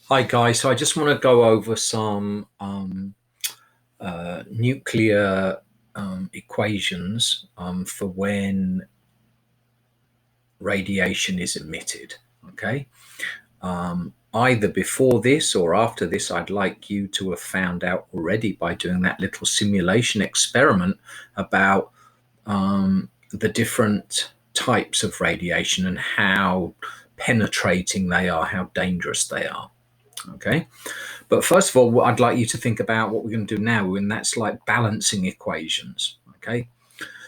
Hi guys, so I just want to go over some nuclear equations for when radiation is emitted. Okay, either before this or after this, I'd like you to have found out already by doing that little simulation experiment about the different types of radiation and how penetrating they are, how dangerous they are. Okay. But first of all, what I'd like you to think about what we're going to do now, and that's like balancing equations. Okay.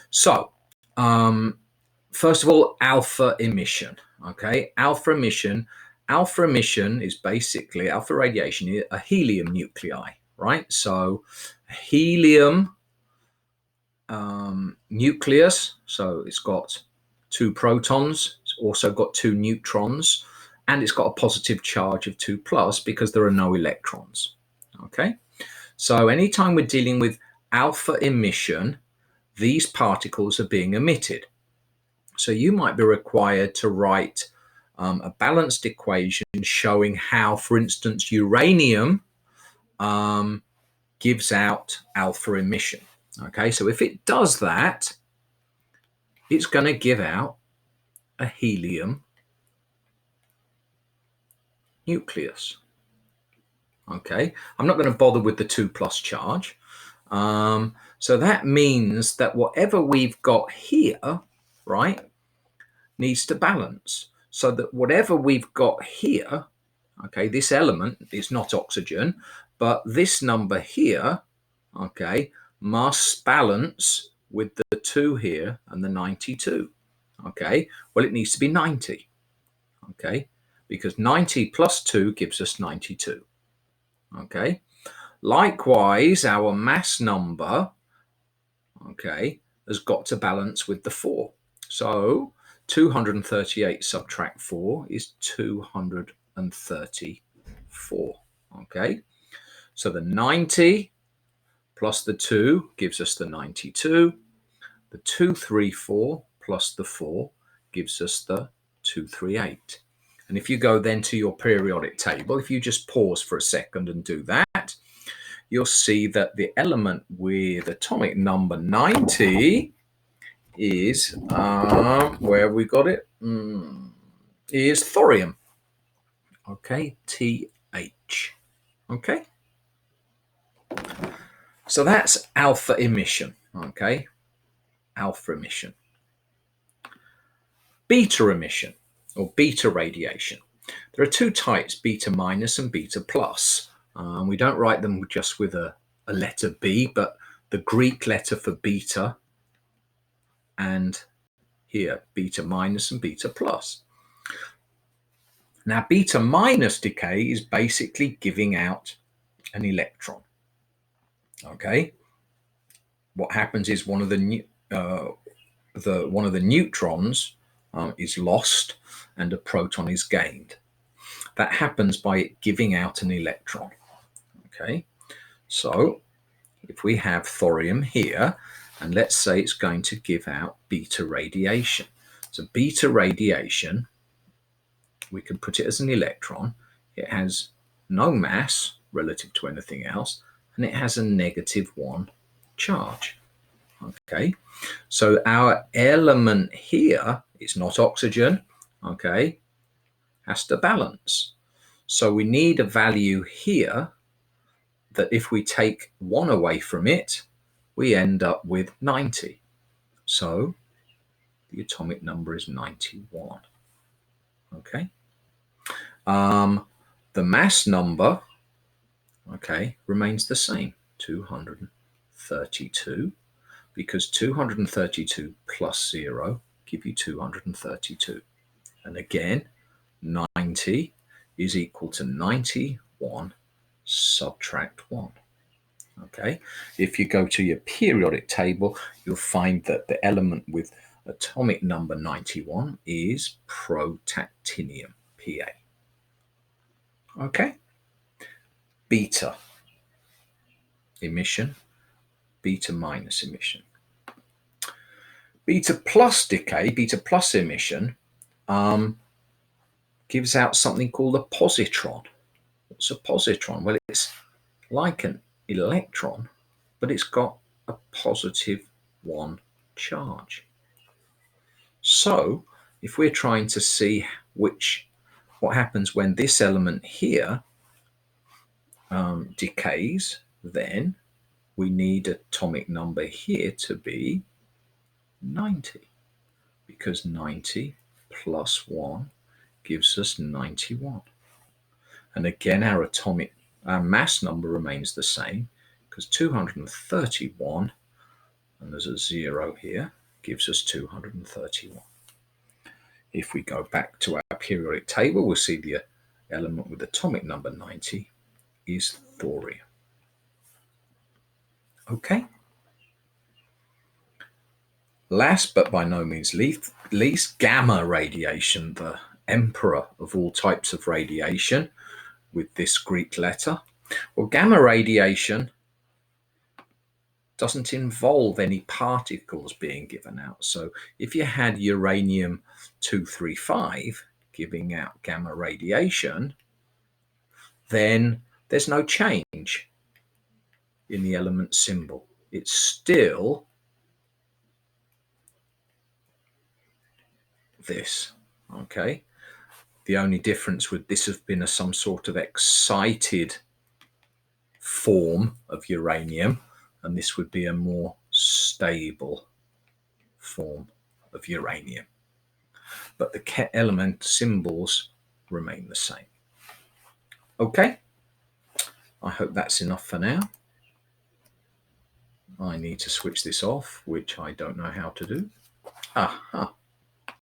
So, um, first of all, alpha emission. Okay. Alpha emission is basically alpha radiation, a helium nuclei, right? So, helium nucleus. So, it's got two protons, it's also got two neutrons, and it's got a positive charge of 2 plus because there are no electrons. Okay. So anytime we're dealing with alpha emission, these particles are being emitted. So you might be required to write a balanced equation showing how, for instance, uranium gives out alpha emission. Okay, so if it does that, it's going to give out a helium nucleus. Okay, I'm not going to bother with the 2 plus charge. So that means that whatever we've got here, right, needs to balance. So that whatever we've got here, okay, this element is not oxygen, but this number here, okay, must balance with the 2 here and the 92. Okay, well, it needs to be 90. Okay, because 90 plus 2 gives us 92. Okay, likewise, our mass number, okay, has got to balance with the 4. So 238 subtract 4 is 234. Okay, so the 90 plus the 2 gives us the 92. The 234 plus the 4 gives us the 238. And if you go then to your periodic table, if you just pause for a second and do that, you'll see that the element with atomic number 90 is, where we got it, is thorium. Okay, TH. Okay. So that's alpha emission. Okay, alpha emission. Beta emission, or beta radiation. There are two types, beta minus and beta plus. We don't write them just with a letter B, but the Greek letter for beta, and here beta minus and beta plus. Now, beta minus decay is basically giving out an electron. Okay, what happens is one of the neutrons is lost and a proton is gained. That happens by it giving out an electron. Okay, so if we have thorium here, and let's say it's going to give out beta radiation. So beta radiation, we can put it as an electron. It has no mass relative to anything else, and it has a -1 charge. Okay, so our element here is not oxygen, okay, has to balance. So we need a value here that if we take 1 away from it, we end up with 90. So the atomic number is 91. Okay. The mass number, okay, remains the same, 232, because 232 plus 0 give you 232. And again, 90 is equal to 91 subtract 1. Okay, if you go to your periodic table, you'll find that the element with atomic number 91 is protactinium, Pa. Okay, beta emission, beta minus emission. Beta plus decay, beta plus emission, gives out something called a positron. What's a positron? Well, it's like an electron, but it's got a +1 charge. So if we're trying to see what happens when this element here decays, then we need atomic number here to be 90, because 90 plus 1 gives us 91. And again, our mass number remains the same, because 231, and there's a 0 here, gives us 231. If we go back to our periodic table, we'll see the element with atomic number 90 is thorium. Okay. Last but by no means least, gamma radiation, the emperor of all types of radiation, with this Greek letter. Well, gamma radiation doesn't involve any particles being given out. So if you had uranium-235 giving out gamma radiation, then there's no change in the element symbol. It's still this, okay? The only difference would this have been some sort of excited form of uranium, and this would be a more stable form of uranium. But the element symbols remain the same. Okay, I hope that's enough for now. I need to switch this off, which I don't know how to do. Aha.